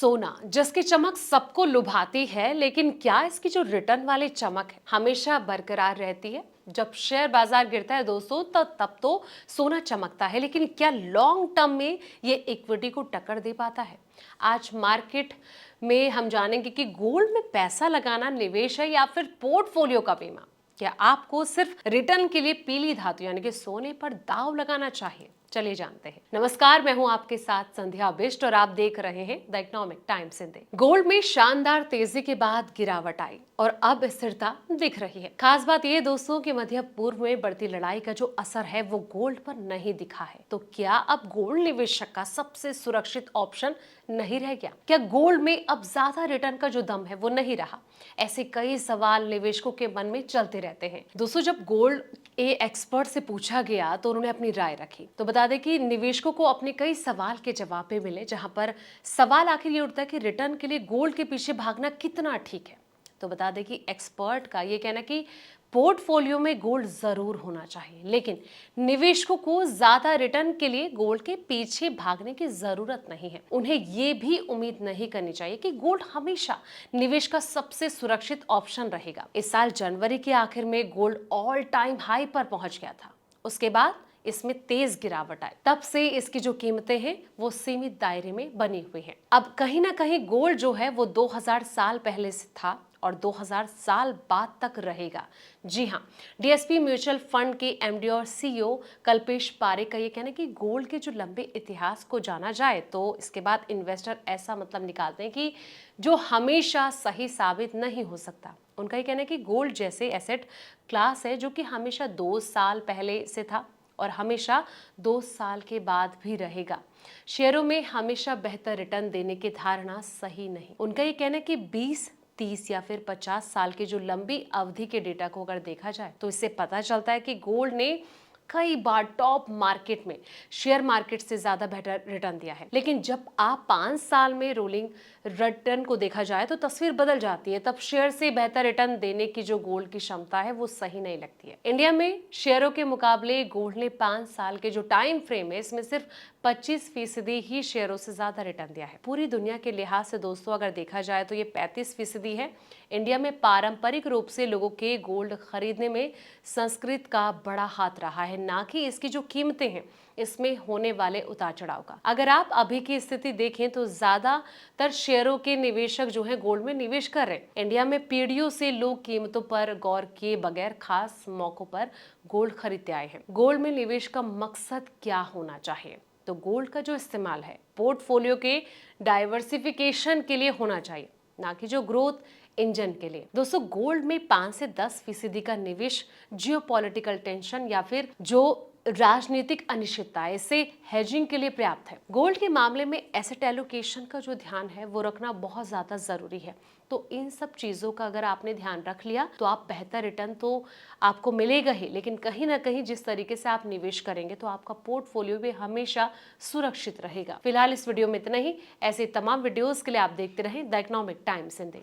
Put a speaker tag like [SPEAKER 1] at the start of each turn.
[SPEAKER 1] सोना जिसकी चमक सबको लुभाती है, लेकिन क्या इसकी जो रिटर्न वाली चमक है हमेशा बरकरार रहती है? जब शेयर बाजार गिरता है दोस्तों तो तब तो सोना चमकता है, लेकिन क्या लॉन्ग टर्म में ये इक्विटी को टक्कर दे पाता है? आज मार्केट में हम जानेंगे कि गोल्ड में पैसा लगाना निवेश है या फिर पोर्टफोलियो का बीमा। क्या आपको सिर्फ रिटर्न के लिए पीली धातु यानी कि सोने पर दांव लगाना चाहिए? चलिए जानते हैं। नमस्कार, मैं हूं आपके साथ संध्या बिष्ट और आप देख रहे हैं the economic times Hindi. Gold में शानदार तेजी के बाद गिरावट आई और अब स्थिरता दिख रही है। खास बात यह दोस्तों कि मध्य पूर्व में बढ़ती लड़ाई का जो असर है वो गोल्ड पर नहीं दिखा है। तो क्या अब गोल्ड निवेशक का सबसे सुरक्षित ऑप्शन नहीं रह गया? क्या गोल्ड में अब ज्यादा रिटर्न का जो दम है वो नहीं रहा? ऐसे कई सवाल निवेशकों के मन में चलते रहते हैं। दोस्तों, जब गोल्ड एक्सपर्ट से पूछा गया तो उन्होंने अपनी राय रखी। तो बता दें कि निवेशकों को अपने कई सवाल के जवाब भी मिले, जहां पर सवाल आखिर ये उठता है कि रिटर्न के लिए गोल्ड के पीछे भागना कितना ठीक है। तो बता दें कि एक्सपर्ट का ये कहना कि पोर्टफोलियो में गोल्ड जरूर होना चाहिए, लेकिन निवेशकों को ज्यादा रिटर्न के लिए गोल्ड के पीछे भागने की जरूरत नहीं है। उन्हें ये भी उम्मीद नहीं करनी चाहिए कि गोल्ड हमेशा निवेश का सबसे सुरक्षित ऑप्शन रहेगा। इस साल जनवरी के आखिर में गोल्ड ऑल टाइम हाई पर पहुंच गया था। उसके बाद इसमें तेज गिरावट आई। तब से इसकी जो कीमतें हैं वो सीमित दायरे में बनी हुई हैं। अब कहीं ना कहीं गोल्ड जो है वो 2000 साल पहले से था और 2000 साल बाद तक रहेगा। जी हाँ, डीएसपी म्यूचुअल फंड के एमडी और सीईओ कल्पेश पारेख का ये कहना है कि गोल्ड के जो लंबे इतिहास को जाना जाए तो इसके बाद इन्वेस्टर ऐसा मतलब निकालते हैं कि जो हमेशा सही साबित नहीं हो सकता। उनका ये कहना है कि गोल्ड जैसे एसेट क्लास है जो कि हमेशा 2 साल पहले से था और हमेशा 2 साल के बाद भी रहेगा। शेयरों में हमेशा बेहतर रिटर्न देने की धारणा सही नहीं। उनका ये कहना है कि 20, 30 या फिर 50 साल की जो लंबी अवधि के डेटा को अगर देखा जाए तो इससे पता चलता है कि गोल्ड ने कई बार टॉप मार्केट में शेयर मार्केट से ज्यादा बेहतर रिटर्न दिया है। लेकिन जब आप 5 साल में रोलिंग रिटर्न को देखा जाए तो तस्वीर बदल जाती है। तब शेयर से बेहतर रिटर्न देने की जो गोल्ड की क्षमता है वो सही नहीं लगती है। इंडिया में शेयरों के मुकाबले गोल्ड ने 5 साल के जो टाइम फ्रेम है इसमें सिर्फ 25% ही शेयरों से ज्यादा रिटर्न दिया है। पूरी दुनिया के लिहाज से दोस्तों अगर देखा जाए तो ये 35% है। इंडिया में पारंपरिक रूप से लोगों के गोल्ड खरीदने में संस्कृत का बड़ा हाथ रहा है, ना कि इसकी जो कीमतें हैं इसमें होने वाले उतार चढ़ाव का। अगर आप अभी की स्थिति देखें तो ज्यादातर शेयरों के निवेशक जो हैं गोल्ड में निवेश कर रहे हैं। इंडिया में पीढ़ियों से लोग कीमतों पर गौर किए बगैर खास मौकों पर गोल्ड खरीदते आए हैं। गोल्ड में निवेश का मकसद क्या होना चाहिए? तो गोल्ड का जो इस्तेमाल है पोर्टफोलियो के डाइवर्सिफिकेशन के लिए होना चाहिए, ना कि जो ग्रोथ इंजन के लिए। दोस्तों, गोल्ड में 5 से 10% का निवेश जियोपॉलिटिकल टेंशन या फिर जो राजनीतिक अनिश्चितता है इससे हेजिंग के लिए पर्याप्त है। गोल्ड के मामले में एसेट एलोकेशन का जो ध्यान है वो रखना बहुत ज्यादा जरूरी है। तो इन सब चीजों का अगर आपने ध्यान रख लिया तो आप बेहतर रिटर्न तो आपको मिलेगा ही, लेकिन कहीं ना कहीं जिस तरीके से आप निवेश करेंगे तो आपका पोर्टफोलियो भी हमेशा सुरक्षित रहेगा। फिलहाल इस वीडियो में इतना ही। ऐसे तमाम वीडियोस के लिए आप देखते रहें द इकोनॉमिक टाइम्स हिंदी।